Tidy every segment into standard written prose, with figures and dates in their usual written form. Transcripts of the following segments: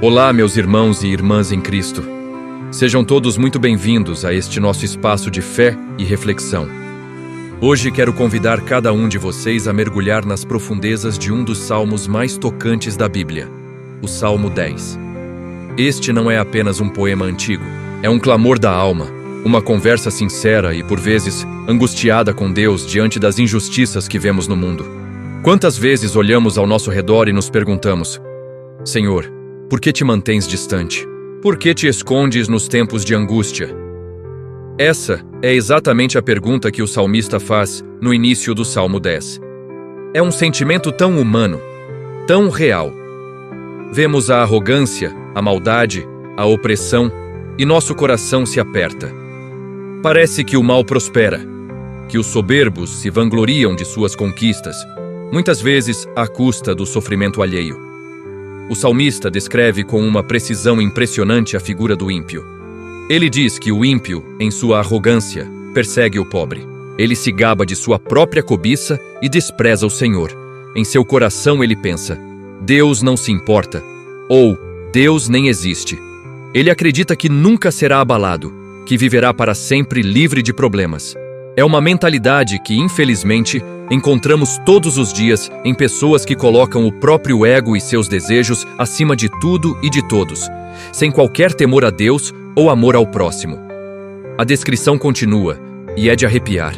Olá, meus irmãos e irmãs em Cristo. Sejam todos muito bem-vindos a este nosso espaço de fé e reflexão. Hoje quero convidar cada um de vocês a mergulhar nas profundezas de um dos salmos mais tocantes da Bíblia, o Salmo 10. Este não é apenas um poema antigo, é um clamor da alma, uma conversa sincera e, por vezes, angustiada com Deus diante das injustiças que vemos no mundo. Quantas vezes olhamos ao nosso redor e nos perguntamos: Senhor, por que te mantens distante? Por que te escondes nos tempos de angústia? Essa é exatamente a pergunta que o salmista faz no início do Salmo 10. É um sentimento tão humano, tão real. Vemos a arrogância, a maldade, a opressão e nosso coração se aperta. Parece que o mal prospera, que os soberbos se vangloriam de suas conquistas, muitas vezes à custa do sofrimento alheio. O salmista descreve com uma precisão impressionante a figura do ímpio. Ele diz que o ímpio, em sua arrogância, persegue o pobre. Ele se gaba de sua própria cobiça e despreza o Senhor. Em seu coração ele pensa: Deus não se importa, ou Deus nem existe. Ele acredita que nunca será abalado, que viverá para sempre livre de problemas. É uma mentalidade que, infelizmente, encontramos todos os dias em pessoas que colocam o próprio ego e seus desejos acima de tudo e de todos, sem qualquer temor a Deus ou amor ao próximo. A descrição continua, e é de arrepiar.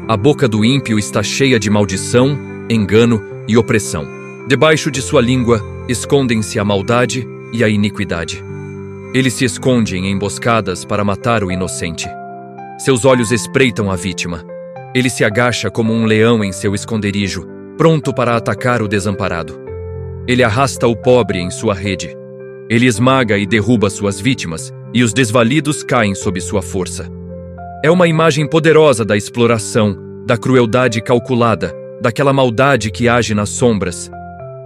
A boca do ímpio está cheia de maldição, engano e opressão. Debaixo de sua língua escondem-se a maldade e a iniquidade. Ele se esconde em emboscadas para matar o inocente. Seus olhos espreitam a vítima. Ele se agacha como um leão em seu esconderijo, pronto para atacar o desamparado. Ele arrasta o pobre em sua rede. Ele esmaga e derruba suas vítimas, e os desvalidos caem sob sua força. É uma imagem poderosa da exploração, da crueldade calculada, daquela maldade que age nas sombras.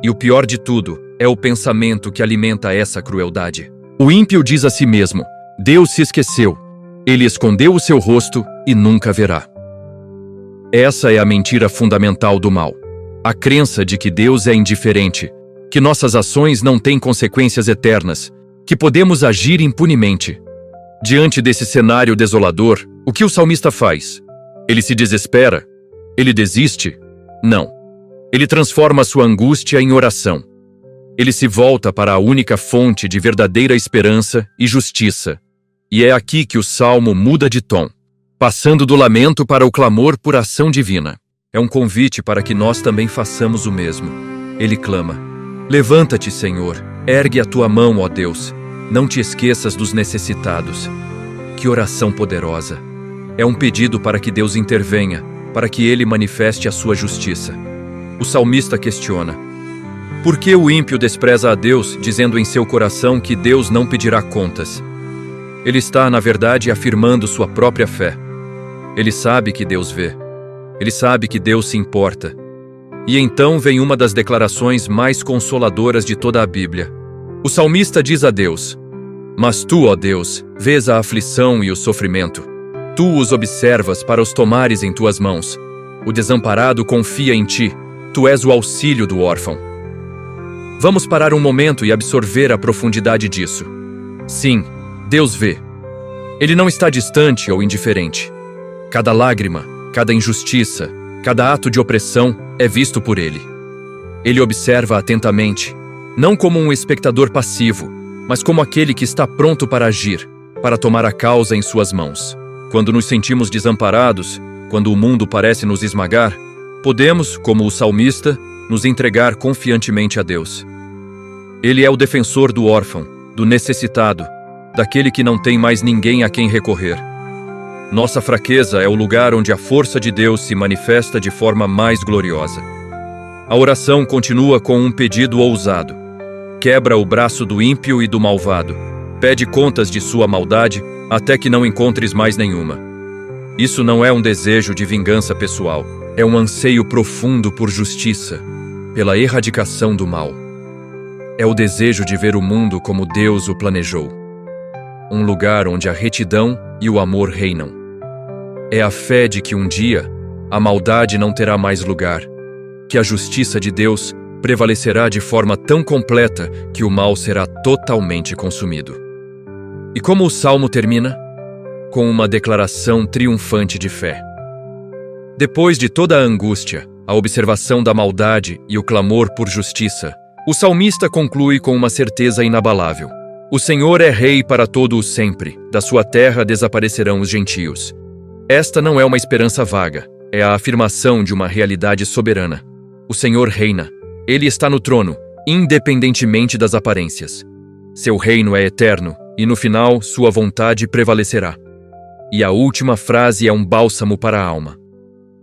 E o pior de tudo é o pensamento que alimenta essa crueldade. O ímpio diz a si mesmo: Deus se esqueceu. Ele escondeu o seu rosto e nunca verá. Essa é a mentira fundamental do mal. A crença de que Deus é indiferente, que nossas ações não têm consequências eternas, que podemos agir impunemente. Diante desse cenário desolador, o que o salmista faz? Ele se desespera? Ele desiste? Não. Ele transforma sua angústia em oração. Ele se volta para a única fonte de verdadeira esperança e justiça. E é aqui que o salmo muda de tom, passando do lamento para o clamor por ação divina. É um convite para que nós também façamos o mesmo. Ele clama: Levanta-te, Senhor, ergue a tua mão, ó Deus. Não te esqueças dos necessitados. Que oração poderosa! É um pedido para que Deus intervenha, para que Ele manifeste a sua justiça. O salmista questiona: por que o ímpio despreza a Deus, dizendo em seu coração que Deus não pedirá contas? Ele está, na verdade, afirmando sua própria fé. Ele sabe que Deus vê. Ele sabe que Deus se importa. E então vem uma das declarações mais consoladoras de toda a Bíblia. O salmista diz a Deus: Mas tu, ó Deus, vês a aflição e o sofrimento. Tu os observas para os tomares em tuas mãos. O desamparado confia em ti. Tu és o auxílio do órfão. Vamos parar um momento e absorver a profundidade disso. Sim, Deus vê. Ele não está distante ou indiferente. Cada lágrima, cada injustiça, cada ato de opressão é visto por Ele. Ele observa atentamente, não como um espectador passivo, mas como aquele que está pronto para agir, para tomar a causa em suas mãos. Quando nos sentimos desamparados, quando o mundo parece nos esmagar, podemos, como o salmista, nos entregar confiantemente a Deus. Ele é o defensor do órfão, do necessitado, daquele que não tem mais ninguém a quem recorrer. Nossa fraqueza é o lugar onde a força de Deus se manifesta de forma mais gloriosa. A oração continua com um pedido ousado. Quebra o braço do ímpio e do malvado. Pede contas de sua maldade até que não encontres mais nenhuma. Isso não é um desejo de vingança pessoal. É um anseio profundo por justiça, pela erradicação do mal. É o desejo de ver o mundo como Deus o planejou. Um lugar onde a retidão e o amor reinam. É a fé de que um dia a maldade não terá mais lugar, que a justiça de Deus prevalecerá de forma tão completa que o mal será totalmente consumido. E como o Salmo termina? Com uma declaração triunfante de fé. Depois de toda a angústia, a observação da maldade e o clamor por justiça, o salmista conclui com uma certeza inabalável. O Senhor é rei para todo o sempre, da sua terra desaparecerão os gentios. Esta não é uma esperança vaga, é a afirmação de uma realidade soberana. O Senhor reina, Ele está no trono, independentemente das aparências. Seu reino é eterno, e no final sua vontade prevalecerá. E a última frase é um bálsamo para a alma.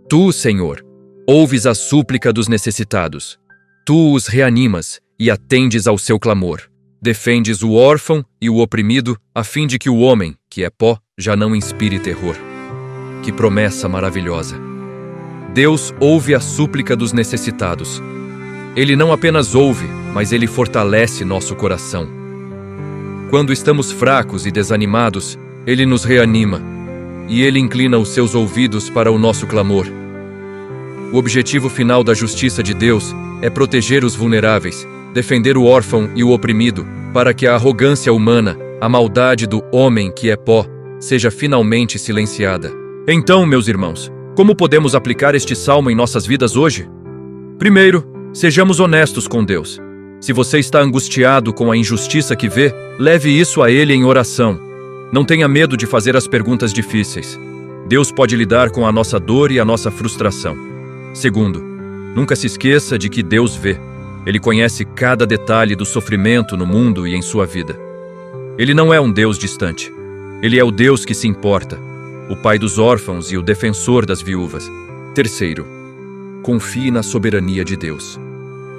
Tu, Senhor, ouves a súplica dos necessitados. Tu os reanimas e atendes ao seu clamor. Defendes o órfão e o oprimido, a fim de que o homem, que é pó, já não inspire terror. Que promessa maravilhosa! Deus ouve a súplica dos necessitados. Ele não apenas ouve, mas Ele fortalece nosso coração. Quando estamos fracos e desanimados, Ele nos reanima, e Ele inclina os seus ouvidos para o nosso clamor. O objetivo final da justiça de Deus é proteger os vulneráveis, defender o órfão e o oprimido, para que a arrogância humana, a maldade do homem que é pó, seja finalmente silenciada. Então, meus irmãos, como podemos aplicar este salmo em nossas vidas hoje? Primeiro, sejamos honestos com Deus. Se você está angustiado com a injustiça que vê, leve isso a Ele em oração. Não tenha medo de fazer as perguntas difíceis. Deus pode lidar com a nossa dor e a nossa frustração. Segundo, nunca se esqueça de que Deus vê. Ele conhece cada detalhe do sofrimento no mundo e em sua vida. Ele não é um Deus distante. Ele é o Deus que se importa, o Pai dos órfãos e o defensor das viúvas. Terceiro, confie na soberania de Deus.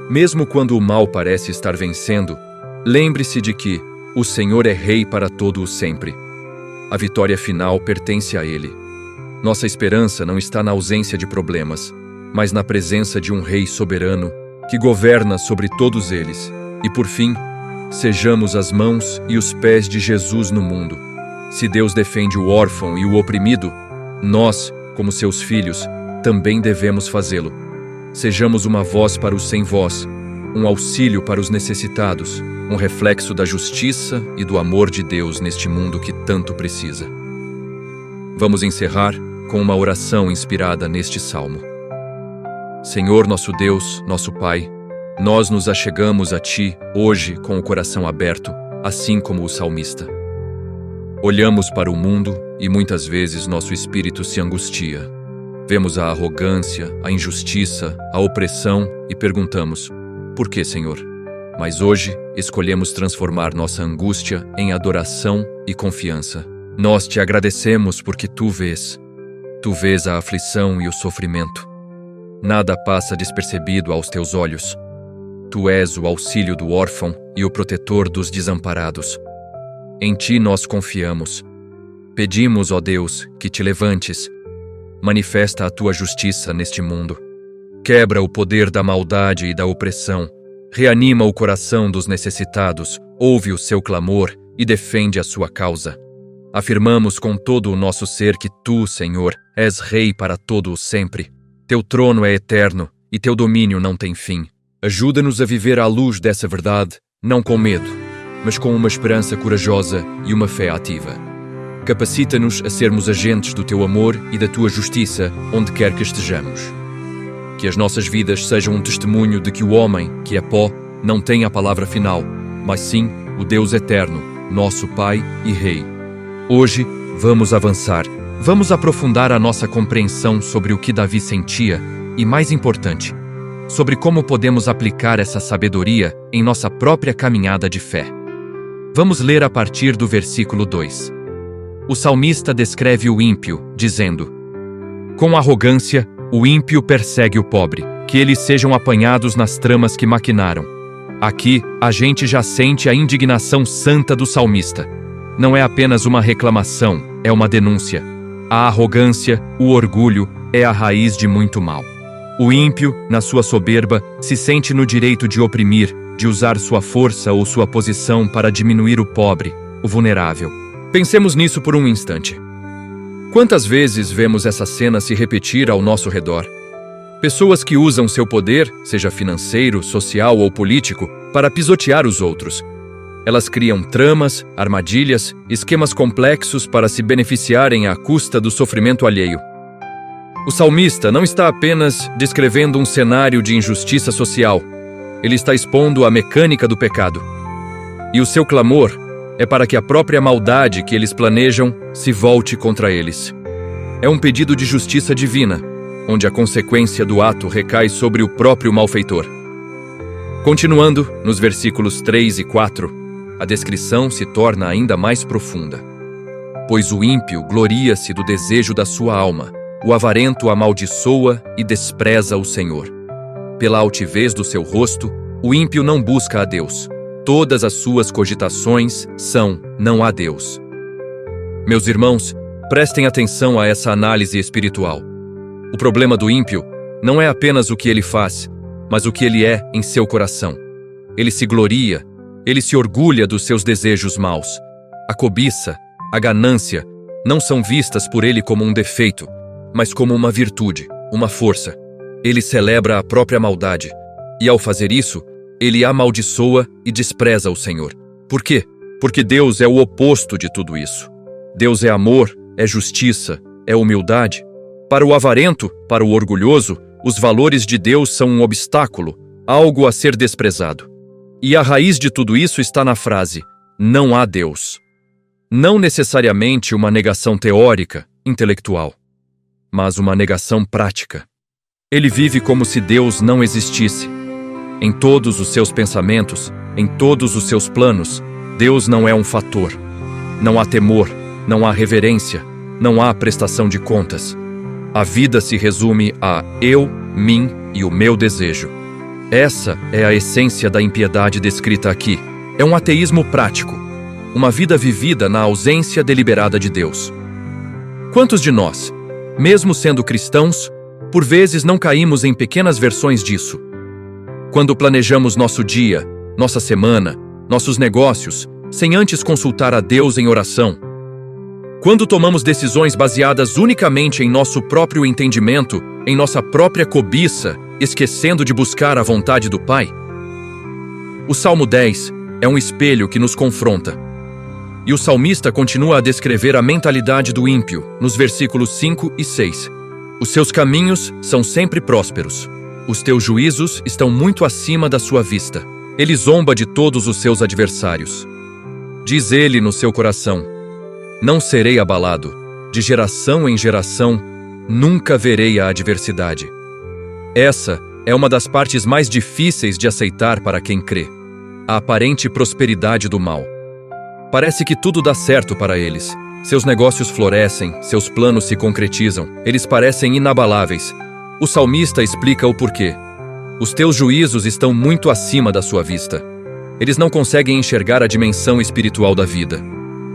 Mesmo quando o mal parece estar vencendo, lembre-se de que o Senhor é rei para todo o sempre. A vitória final pertence a Ele. Nossa esperança não está na ausência de problemas, mas na presença de um rei soberano que governa sobre todos eles. E por fim, sejamos as mãos e os pés de Jesus no mundo. Se Deus defende o órfão e o oprimido, nós, como seus filhos, também devemos fazê-lo. Sejamos uma voz para os sem voz, um auxílio para os necessitados, um reflexo da justiça e do amor de Deus neste mundo que tanto precisa. Vamos encerrar com uma oração inspirada neste salmo. Senhor nosso Deus, nosso Pai, nós nos achegamos a Ti hoje com o coração aberto, assim como o salmista. Olhamos para o mundo e muitas vezes nosso espírito se angustia. Vemos a arrogância, a injustiça, a opressão e perguntamos: por que, Senhor? Mas hoje escolhemos transformar nossa angústia em adoração e confiança. Nós te agradecemos porque Tu vês. Tu vês a aflição e o sofrimento. Nada passa despercebido aos Teus olhos. Tu és o auxílio do órfão e o protetor dos desamparados. Em Ti nós confiamos. Pedimos, ó Deus, que Te levantes. Manifesta a Tua justiça neste mundo. Quebra o poder da maldade e da opressão. Reanima o coração dos necessitados, ouve o seu clamor e defende a sua causa. Afirmamos com todo o nosso ser que Tu, Senhor, és Rei para todo o sempre. Teu trono é eterno e Teu domínio não tem fim. Ajuda-nos a viver à luz dessa verdade, não com medo, mas com uma esperança corajosa e uma fé ativa. Capacita-nos a sermos agentes do Teu amor e da Tua justiça onde quer que estejamos. Que as nossas vidas sejam um testemunho de que o homem, que é pó, não tem a palavra final, mas sim o Deus eterno, nosso Pai e Rei. Hoje, vamos avançar. Vamos aprofundar a nossa compreensão sobre o que Davi sentia e, mais importante, sobre como podemos aplicar essa sabedoria em nossa própria caminhada de fé. Vamos ler a partir do versículo 2. O salmista descreve o ímpio, dizendo: com arrogância, o ímpio persegue o pobre, que eles sejam apanhados nas tramas que maquinaram. Aqui, a gente já sente a indignação santa do salmista. Não é apenas uma reclamação, é uma denúncia. A arrogância, o orgulho, é a raiz de muito mal. O ímpio, na sua soberba, se sente no direito de oprimir, de usar sua força ou sua posição para diminuir o pobre, o vulnerável. Pensemos nisso por um instante. Quantas vezes vemos essa cena se repetir ao nosso redor? Pessoas que usam seu poder, seja financeiro, social ou político, para pisotear os outros. Elas criam tramas, armadilhas, esquemas complexos para se beneficiarem à custa do sofrimento alheio. O salmista não está apenas descrevendo um cenário de injustiça social, ele está expondo a mecânica do pecado. E o seu clamor é para que a própria maldade que eles planejam se volte contra eles. É um pedido de justiça divina, onde a consequência do ato recai sobre o próprio malfeitor. Continuando, nos versículos 3 e 4, a descrição se torna ainda mais profunda. Pois o ímpio gloria-se do desejo da sua alma, o avarento amaldiçoa e despreza o Senhor. Pela altivez do seu rosto, o ímpio não busca a Deus. Todas as suas cogitações são: não há Deus. Meus irmãos, prestem atenção a essa análise espiritual. O problema do ímpio não é apenas o que ele faz, mas o que ele é em seu coração. Ele se gloria, ele se orgulha dos seus desejos maus. A cobiça, a ganância, não são vistas por ele como um defeito, mas como uma virtude, uma força. Ele celebra a própria maldade, e ao fazer isso, ele amaldiçoa e despreza o Senhor. Por quê? Porque Deus é o oposto de tudo isso. Deus é amor, é justiça, é humildade. Para o avarento, para o orgulhoso, os valores de Deus são um obstáculo, algo a ser desprezado. E a raiz de tudo isso está na frase: não há Deus. Não necessariamente uma negação teórica, intelectual, mas uma negação prática. Ele vive como se Deus não existisse. Em todos os seus pensamentos, em todos os seus planos, Deus não é um fator. Não há temor, não há reverência, não há prestação de contas. A vida se resume a eu, mim e o meu desejo. Essa é a essência da impiedade descrita aqui. É um ateísmo prático, uma vida vivida na ausência deliberada de Deus. Quantos de nós, mesmo sendo cristãos, por vezes não caímos em pequenas versões disso? Quando planejamos nosso dia, nossa semana, nossos negócios, sem antes consultar a Deus em oração. Quando tomamos decisões baseadas unicamente em nosso próprio entendimento, em nossa própria cobiça, esquecendo de buscar a vontade do Pai. O Salmo 10 é um espelho que nos confronta. E o salmista continua a descrever a mentalidade do ímpio, nos versículos 5 e 6. Os seus caminhos são sempre prósperos. Os teus juízos estão muito acima da sua vista. Ele zomba de todos os seus adversários. Diz ele no seu coração: não serei abalado. De geração em geração, nunca verei a adversidade. Essa é uma das partes mais difíceis de aceitar para quem crê. A aparente prosperidade do mal. Parece que tudo dá certo para eles. Seus negócios florescem, seus planos se concretizam. Eles parecem inabaláveis. O salmista explica o porquê. Os teus juízos estão muito acima da sua vista. Eles não conseguem enxergar a dimensão espiritual da vida.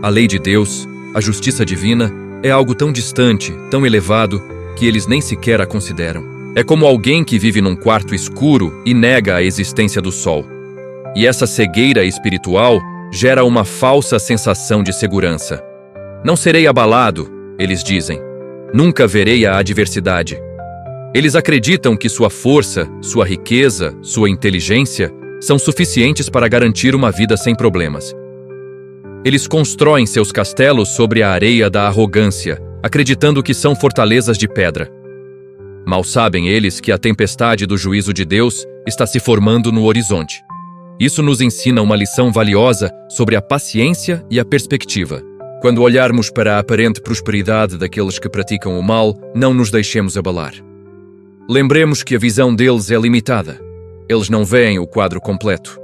A lei de Deus, a justiça divina, é algo tão distante, tão elevado, que eles nem sequer a consideram. É como alguém que vive num quarto escuro e nega a existência do sol. E essa cegueira espiritual gera uma falsa sensação de segurança. Não serei abalado, eles dizem. Nunca verei a adversidade. Eles acreditam que sua força, sua riqueza, sua inteligência são suficientes para garantir uma vida sem problemas. Eles constroem seus castelos sobre a areia da arrogância, acreditando que são fortalezas de pedra. Mal sabem eles que a tempestade do juízo de Deus está se formando no horizonte. Isso nos ensina uma lição valiosa sobre a paciência e a perspectiva. Quando olharmos para a aparente prosperidade daqueles que praticam o mal, não nos deixemos abalar. Lembremos que a visão deles é limitada. Eles não veem o quadro completo.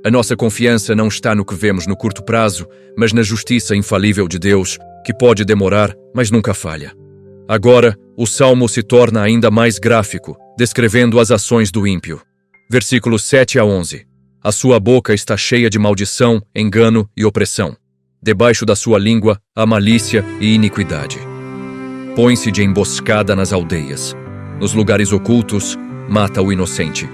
A nossa confiança não está no que vemos no curto prazo, mas na justiça infalível de Deus, que pode demorar, mas nunca falha. Agora, o Salmo se torna ainda mais gráfico, descrevendo as ações do ímpio. Versículos 7 a 11. A sua boca está cheia de maldição, engano e opressão. Debaixo da sua língua, há malícia e iniquidade. Põe-se de emboscada nas aldeias. Nos lugares ocultos, mata o inocente.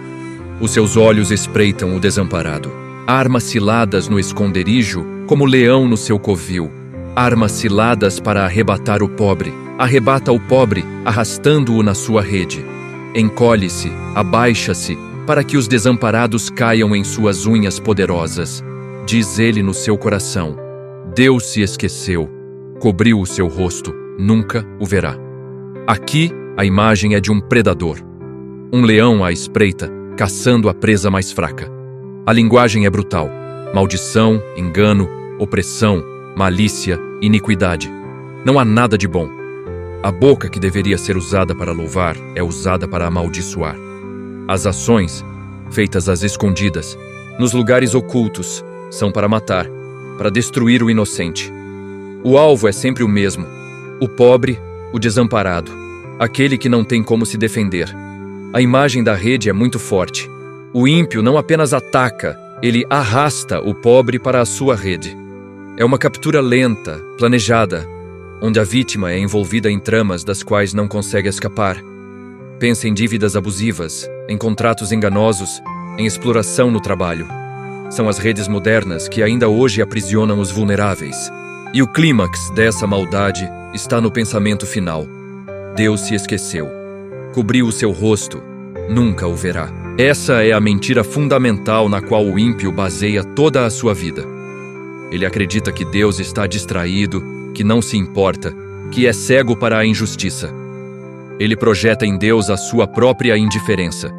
Os seus olhos espreitam o desamparado. Arma ciladas no esconderijo, como leão no seu covil. Arma ciladas para arrebatar o pobre. Arrebata o pobre, arrastando-o na sua rede. encolhe-se, abaixa-se, para que os desamparados caiam em suas unhas poderosas. Diz ele no seu coração: Deus se esqueceu, cobriu o seu rosto, nunca o verá. Aqui, a imagem é de um predador. Um leão à espreita, caçando a presa mais fraca. A linguagem é brutal. Maldição, engano, opressão, malícia, iniquidade. Não há nada de bom. A boca que deveria ser usada para louvar é usada para amaldiçoar. As ações, feitas às escondidas, nos lugares ocultos, são para matar, para destruir o inocente. O alvo é sempre o mesmo: o pobre, o desamparado, aquele que não tem como se defender. A imagem da rede é muito forte. O ímpio não apenas ataca, ele arrasta o pobre para a sua rede. É uma captura lenta, planejada, onde a vítima é envolvida em tramas das quais não consegue escapar. Pensa em dívidas abusivas, em contratos enganosos, em exploração no trabalho. São as redes modernas que ainda hoje aprisionam os vulneráveis. E o clímax dessa maldade está no pensamento final: Deus se esqueceu, cobriu o seu rosto, nunca o verá. Essa é a mentira fundamental na qual o ímpio baseia toda a sua vida. Ele acredita que Deus está distraído, que não se importa, que é cego para a injustiça. Ele projeta em Deus a sua própria indiferença.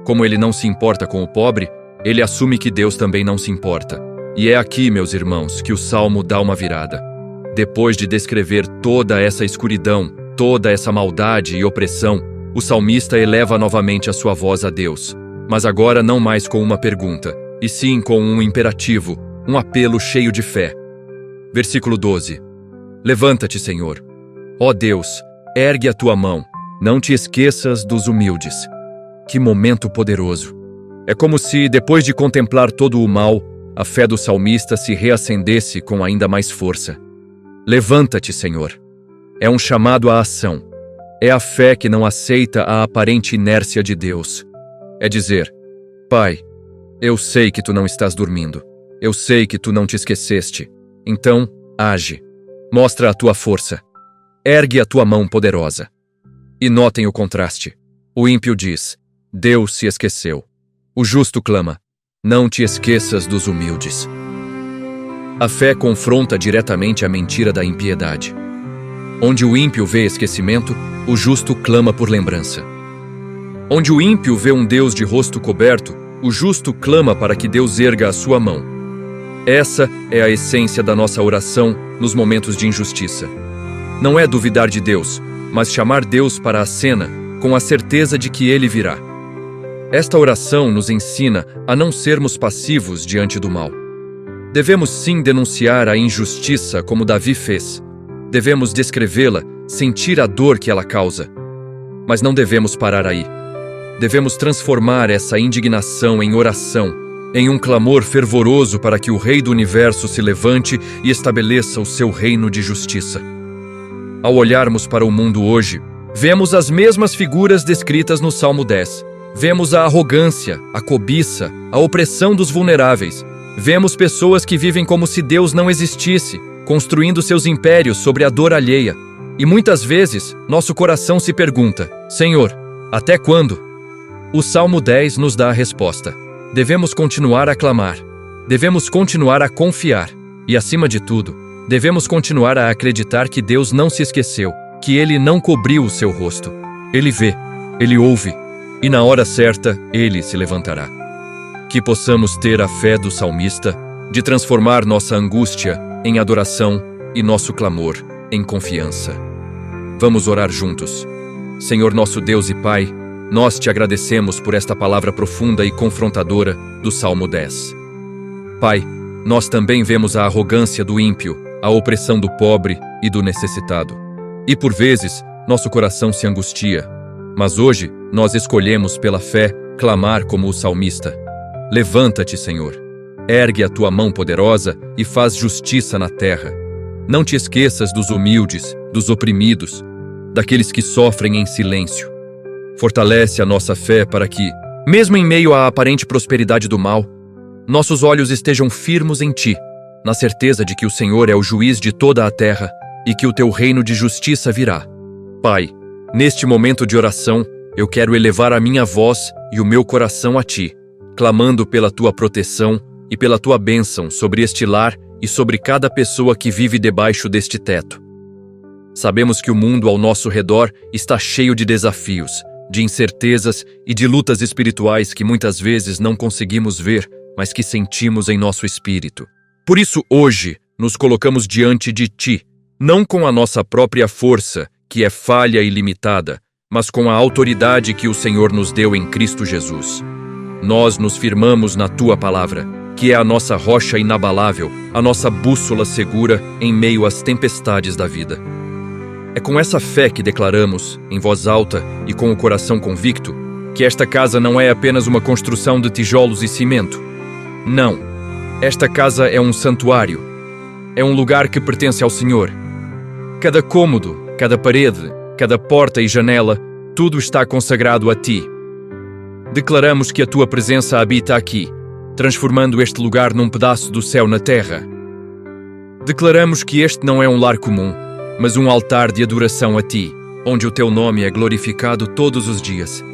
Como ele não se importa com o pobre, ele assume que Deus também não se importa. E é aqui, meus irmãos, que o Salmo dá uma virada. Depois de descrever toda essa escuridão, toda essa maldade e opressão, o salmista eleva novamente a sua voz a Deus, mas agora não mais com uma pergunta, e sim com um imperativo, um apelo cheio de fé. Versículo 12. Levanta-te, Senhor. Ó Deus, ergue a tua mão, não te esqueças dos humildes. Que momento poderoso! É como se, depois de contemplar todo o mal, a fé do salmista se reacendesse com ainda mais força. Levanta-te, Senhor. É um chamado à ação. É a fé que não aceita a aparente inércia de Deus. É dizer: Pai, eu sei que tu não estás dormindo. Eu sei que tu não te esqueceste. Então, age. Mostra a tua força. Ergue a tua mão poderosa. E notem o contraste. O ímpio diz: Deus se esqueceu. O justo clama: não te esqueças dos humildes. A fé confronta diretamente a mentira da impiedade. Onde o ímpio vê esquecimento, o justo clama por lembrança. Onde o ímpio vê um Deus de rosto coberto, o justo clama para que Deus erga a sua mão. Essa é a essência da nossa oração nos momentos de injustiça. Não é duvidar de Deus, mas chamar Deus para a cena com a certeza de que Ele virá. Esta oração nos ensina a não sermos passivos diante do mal. Devemos sim denunciar a injustiça como Davi fez. Devemos descrevê-la, sentir a dor que ela causa. Mas não devemos parar aí. Devemos transformar essa indignação em oração, em um clamor fervoroso para que o Rei do Universo se levante e estabeleça o seu reino de justiça. Ao olharmos para o mundo hoje, vemos as mesmas figuras descritas no Salmo 10. Vemos a arrogância, a cobiça, a opressão dos vulneráveis. Vemos pessoas que vivem como se Deus não existisse, construindo seus impérios sobre a dor alheia. E muitas vezes, nosso coração se pergunta: Senhor, até quando? O Salmo 10 nos dá a resposta. Devemos continuar a clamar. Devemos continuar a confiar. E, acima de tudo, devemos continuar a acreditar que Deus não se esqueceu, que Ele não cobriu o seu rosto. Ele vê, Ele ouve, e na hora certa, Ele se levantará. Que possamos ter a fé do salmista de transformar nossa angústia em adoração e nosso clamor em confiança. Vamos orar juntos. Senhor nosso Deus e Pai, nós te agradecemos por esta palavra profunda e confrontadora do Salmo 10. Pai, nós também vemos a arrogância do ímpio, a opressão do pobre e do necessitado. E por vezes, nosso coração se angustia. Mas hoje, nós escolhemos pela fé clamar como o salmista. Levanta-te, Senhor. Ergue a tua mão poderosa e faz justiça na terra. Não te esqueças dos humildes, dos oprimidos, daqueles que sofrem em silêncio. Fortalece a nossa fé para que, mesmo em meio à aparente prosperidade do mal, nossos olhos estejam firmes em Ti, na certeza de que o Senhor é o juiz de toda a terra e que o Teu reino de justiça virá. Pai, neste momento de oração, eu quero elevar a minha voz e o meu coração a Ti, clamando pela Tua proteção e pela Tua bênção sobre este lar e sobre cada pessoa que vive debaixo deste teto. Sabemos que o mundo ao nosso redor está cheio de desafios, de incertezas e de lutas espirituais que muitas vezes não conseguimos ver, mas que sentimos em nosso espírito. Por isso, hoje, nos colocamos diante de Ti, não com a nossa própria força, que é falha e limitada, mas com a autoridade que o Senhor nos deu em Cristo Jesus. Nós nos firmamos na Tua palavra, que é a nossa rocha inabalável, a nossa bússola segura em meio às tempestades da vida. É com essa fé que declaramos, em voz alta e com o coração convicto, que esta casa não é apenas uma construção de tijolos e cimento. Não. Esta casa é um santuário. É um lugar que pertence ao Senhor. Cada cômodo, cada parede, cada porta e janela, tudo está consagrado a Ti. Declaramos que a Tua presença habita aqui, transformando este lugar num pedaço do céu na terra. Declaramos que este não é um lar comum, mas um altar de adoração a Ti, onde o Teu nome é glorificado todos os dias.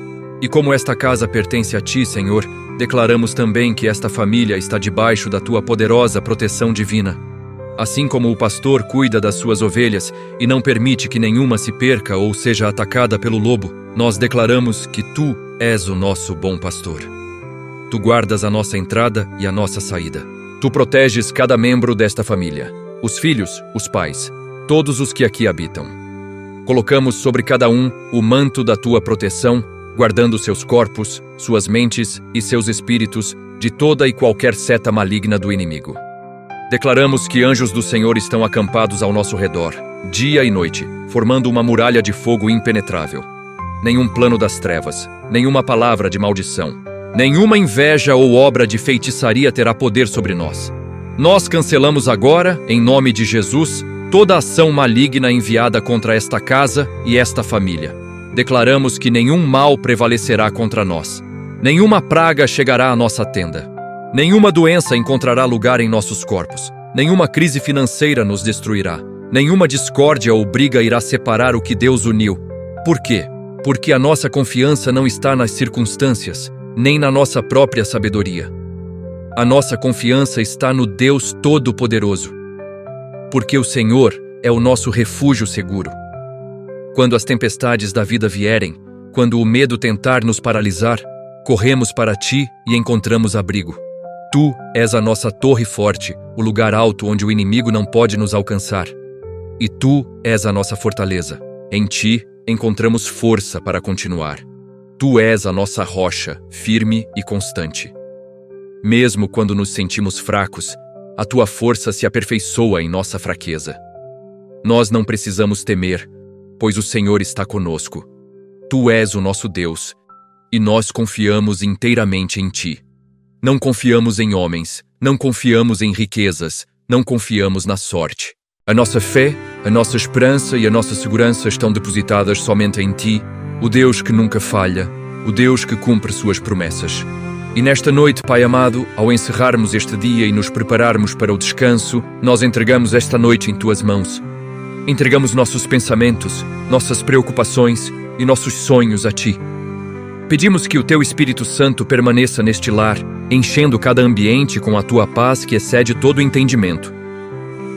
E como esta casa pertence a Ti, Senhor, declaramos também que esta família está debaixo da Tua poderosa proteção divina. Assim como o pastor cuida das suas ovelhas e não permite que nenhuma se perca ou seja atacada pelo lobo, nós declaramos que Tu és o nosso bom pastor. Tu guardas a nossa entrada e a nossa saída. Tu proteges cada membro desta família, os filhos, os pais, todos os que aqui habitam. Colocamos sobre cada um o manto da Tua proteção, guardando seus corpos, suas mentes e seus espíritos de toda e qualquer seta maligna do inimigo. Declaramos que anjos do Senhor estão acampados ao nosso redor, dia e noite, formando uma muralha de fogo impenetrável. Nenhum plano das trevas, nenhuma palavra de maldição, nenhuma inveja ou obra de feitiçaria terá poder sobre nós. Nós cancelamos agora, em nome de Jesus, toda ação maligna enviada contra esta casa e esta família. Declaramos que nenhum mal prevalecerá contra nós. Nenhuma praga chegará à nossa tenda. Nenhuma doença encontrará lugar em nossos corpos. Nenhuma crise financeira nos destruirá. Nenhuma discórdia ou briga irá separar o que Deus uniu. Por quê? Porque a nossa confiança não está nas circunstâncias, nem na nossa própria sabedoria. A nossa confiança está no Deus Todo-Poderoso. Porque o Senhor é o nosso refúgio seguro. Quando as tempestades da vida vierem, quando o medo tentar nos paralisar, corremos para Ti e encontramos abrigo. Tu és a nossa torre forte, o lugar alto onde o inimigo não pode nos alcançar. E Tu és a nossa fortaleza. Em Ti encontramos força para continuar. Tu és a nossa rocha, firme e constante. Mesmo quando nos sentimos fracos, a Tua força se aperfeiçoa em nossa fraqueza. Nós não precisamos temer, pois o Senhor está conosco. Tu és o nosso Deus, e nós confiamos inteiramente em Ti. Não confiamos em homens, não confiamos em riquezas, não confiamos na sorte. A nossa fé, a nossa esperança e a nossa segurança estão depositadas somente em Ti, o Deus que nunca falha, o Deus que cumpre suas promessas. E nesta noite, Pai amado, ao encerrarmos este dia e nos prepararmos para o descanso, nós entregamos esta noite em Tuas mãos. Entregamos nossos pensamentos, nossas preocupações e nossos sonhos a Ti. Pedimos que o Teu Espírito Santo permaneça neste lar, enchendo cada ambiente com a Tua paz que excede todo o entendimento.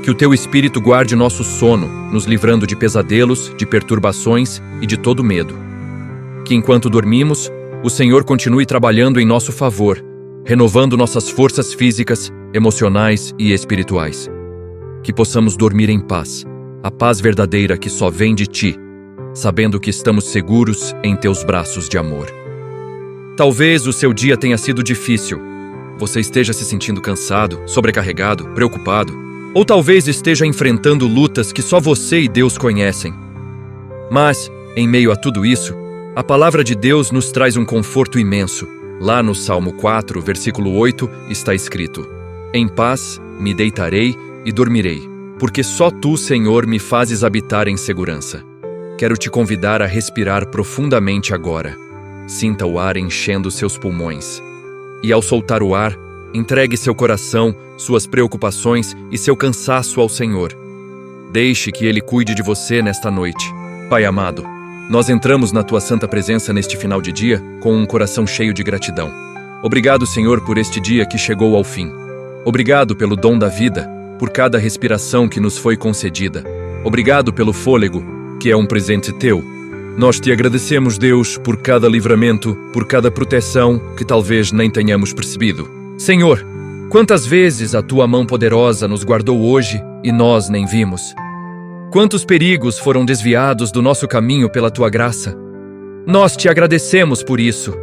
Que o Teu Espírito guarde nosso sono, nos livrando de pesadelos, de perturbações e de todo medo. Que enquanto dormimos, o Senhor continue trabalhando em nosso favor, renovando nossas forças físicas, emocionais e espirituais. Que possamos dormir em paz, a paz verdadeira que só vem de Ti, sabendo que estamos seguros em Teus braços de amor. Talvez o seu dia tenha sido difícil. Você esteja se sentindo cansado, sobrecarregado, preocupado, ou talvez esteja enfrentando lutas que só você e Deus conhecem. Mas, em meio a tudo isso, a palavra de Deus nos traz um conforto imenso. Lá no Salmo 4, versículo 8, está escrito: Em paz me deitarei e dormirei, porque só Tu, Senhor, me fazes habitar em segurança. Quero te convidar a respirar profundamente agora. Sinta o ar enchendo seus pulmões. E ao soltar o ar, entregue seu coração, suas preocupações e seu cansaço ao Senhor. Deixe que Ele cuide de você nesta noite. Pai amado, nós entramos na Tua santa presença neste final de dia com um coração cheio de gratidão. Obrigado, Senhor, por este dia que chegou ao fim. Obrigado pelo dom da vida, por cada respiração que nos foi concedida. Obrigado pelo fôlego, que é um presente Teu. Nós Te agradecemos, Deus, por cada livramento, por cada proteção que talvez nem tenhamos percebido. Senhor, quantas vezes a Tua mão poderosa nos guardou hoje e nós nem vimos? Quantos perigos foram desviados do nosso caminho pela Tua graça? Nós Te agradecemos por isso.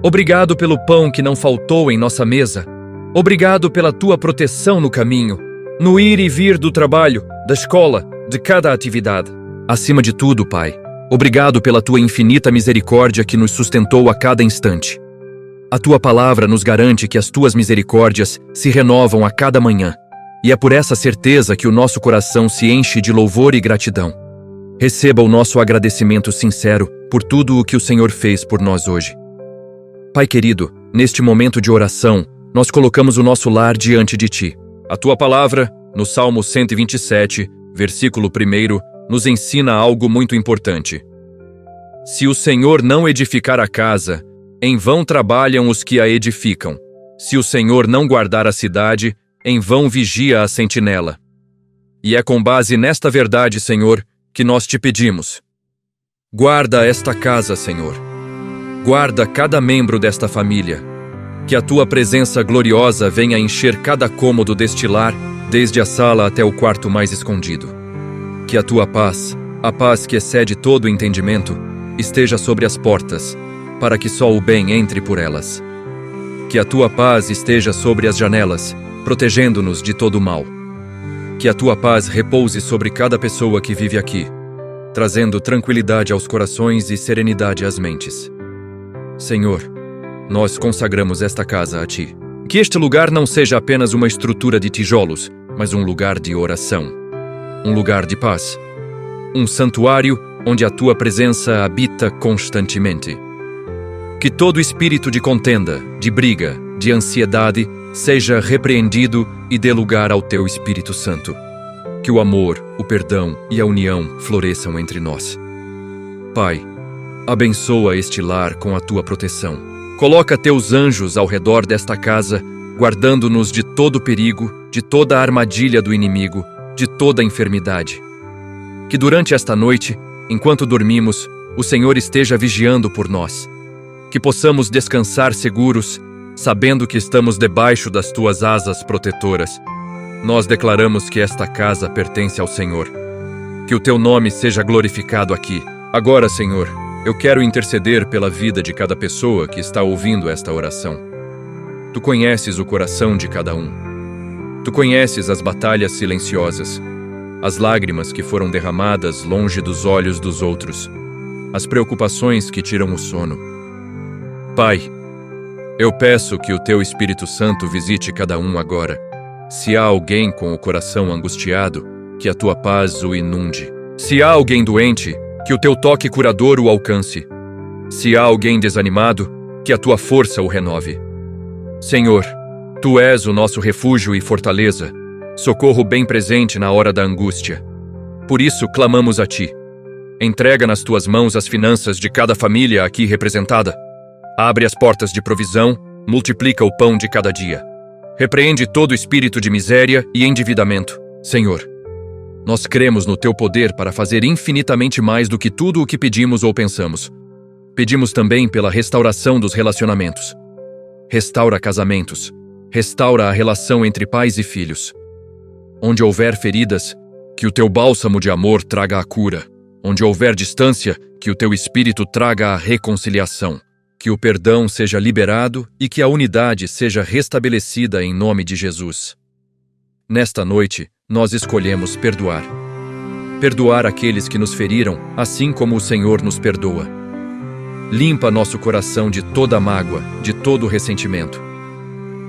Obrigado pelo pão que não faltou em nossa mesa. Obrigado pela Tua proteção no caminho, no ir e vir do trabalho, da escola, de cada atividade. Acima de tudo, Pai, obrigado pela Tua infinita misericórdia que nos sustentou a cada instante. A Tua palavra nos garante que as Tuas misericórdias se renovam a cada manhã. E é por essa certeza que o nosso coração se enche de louvor e gratidão. Receba o nosso agradecimento sincero por tudo o que o Senhor fez por nós hoje. Pai querido, neste momento de oração, nós colocamos o nosso lar diante de Ti. A Tua palavra, no Salmo 127, versículo 1, nos ensina algo muito importante. Se o Senhor não edificar a casa, em vão trabalham os que a edificam. Se o Senhor não guardar a cidade, em vão vigia a sentinela. E é com base nesta verdade, Senhor, que nós Te pedimos. Guarda esta casa, Senhor. Guarda cada membro desta família. Que a Tua presença gloriosa venha encher cada cômodo deste lar, desde a sala até o quarto mais escondido. Que a Tua paz, a paz que excede todo o entendimento, esteja sobre as portas, para que só o bem entre por elas. Que a Tua paz esteja sobre as janelas, protegendo-nos de todo o mal. Que a Tua paz repouse sobre cada pessoa que vive aqui, trazendo tranquilidade aos corações e serenidade às mentes. Senhor, nós consagramos esta casa a Ti. Que este lugar não seja apenas uma estrutura de tijolos, mas um lugar de oração, um lugar de paz, um santuário onde a Tua presença habita constantemente. Que todo espírito de contenda, de briga, de ansiedade seja repreendido e dê lugar ao Teu Espírito Santo. Que o amor, o perdão e a união floresçam entre nós. Pai, abençoa este lar com a Tua proteção. Coloca Teus anjos ao redor desta casa, guardando-nos de todo perigo, de toda armadilha do inimigo, de toda enfermidade. Que durante esta noite, enquanto dormimos, o Senhor esteja vigiando por nós. Que possamos descansar seguros, sabendo que estamos debaixo das Tuas asas protetoras. Nós declaramos que esta casa pertence ao Senhor. Que o Teu nome seja glorificado aqui. Agora, Senhor, eu quero interceder pela vida de cada pessoa que está ouvindo esta oração. Tu conheces o coração de cada um. Tu conheces as batalhas silenciosas, as lágrimas que foram derramadas longe dos olhos dos outros, as preocupações que tiram o sono. Pai, eu peço que o Teu Espírito Santo visite cada um agora. Se há alguém com o coração angustiado, que a Tua paz o inunde. Se há alguém doente, que o Teu toque curador o alcance. Se há alguém desanimado, que a Tua força o renove. Senhor, Tu és o nosso refúgio e fortaleza, socorro bem presente na hora da angústia. Por isso clamamos a Ti. Entrega nas Tuas mãos as finanças de cada família aqui representada. Abre as portas de provisão, multiplica o pão de cada dia. Repreende todo espírito de miséria e endividamento. Senhor, nós cremos no Teu poder para fazer infinitamente mais do que tudo o que pedimos ou pensamos. Pedimos também pela restauração dos relacionamentos. Restaura casamentos. Restaura a relação entre pais e filhos. Onde houver feridas, que o Teu bálsamo de amor traga a cura. Onde houver distância, que o Teu Espírito traga a reconciliação. Que o perdão seja liberado e que a unidade seja restabelecida em nome de Jesus. Nesta noite, nós escolhemos perdoar. Perdoar aqueles que nos feriram, assim como o Senhor nos perdoa. Limpa nosso coração de toda mágoa, de todo ressentimento.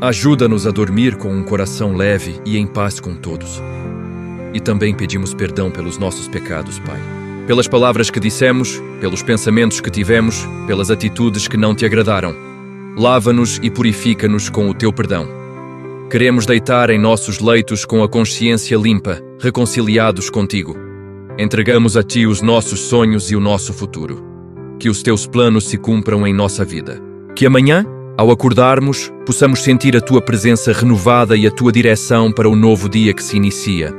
Ajuda-nos a dormir com um coração leve e em paz com todos. E também pedimos perdão pelos nossos pecados, Pai. Pelas palavras que dissemos, pelos pensamentos que tivemos, pelas atitudes que não Te agradaram. Lava-nos e purifica-nos com o Teu perdão. Queremos deitar em nossos leitos com a consciência limpa, reconciliados contigo. Entregamos a Ti os nossos sonhos e o nosso futuro. Que os Teus planos se cumpram em nossa vida. Que amanhã, ao acordarmos, possamos sentir a Tua presença renovada e a Tua direção para o novo dia que se inicia.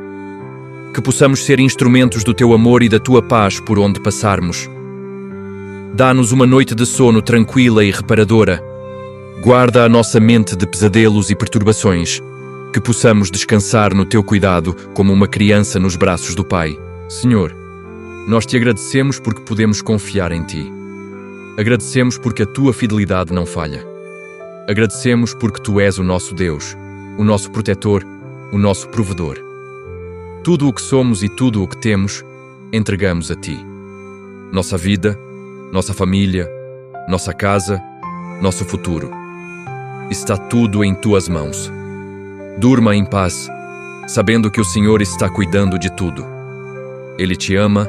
Que possamos ser instrumentos do Teu amor e da Tua paz por onde passarmos. Dá-nos uma noite de sono tranquila e reparadora. Guarda a nossa mente de pesadelos e perturbações. Que possamos descansar no Teu cuidado como uma criança nos braços do Pai. Senhor, nós Te agradecemos porque podemos confiar em Ti. Agradecemos porque a Tua fidelidade não falha. Agradecemos porque Tu és o nosso Deus, o nosso protetor, o nosso provedor. Tudo o que somos e tudo o que temos, entregamos a Ti. Nossa vida, nossa família, nossa casa, nosso futuro. Está tudo em Tuas mãos. Durma em paz, sabendo que o Senhor está cuidando de tudo. Ele te ama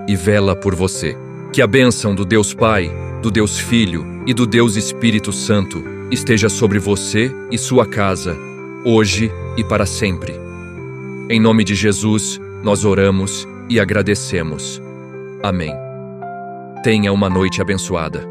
e vela por você. Que a bênção do Deus Pai, do Deus Filho e do Deus Espírito Santo esteja sobre você e sua casa, hoje e para sempre. Em nome de Jesus, nós oramos e agradecemos. Amém. Tenha uma noite abençoada.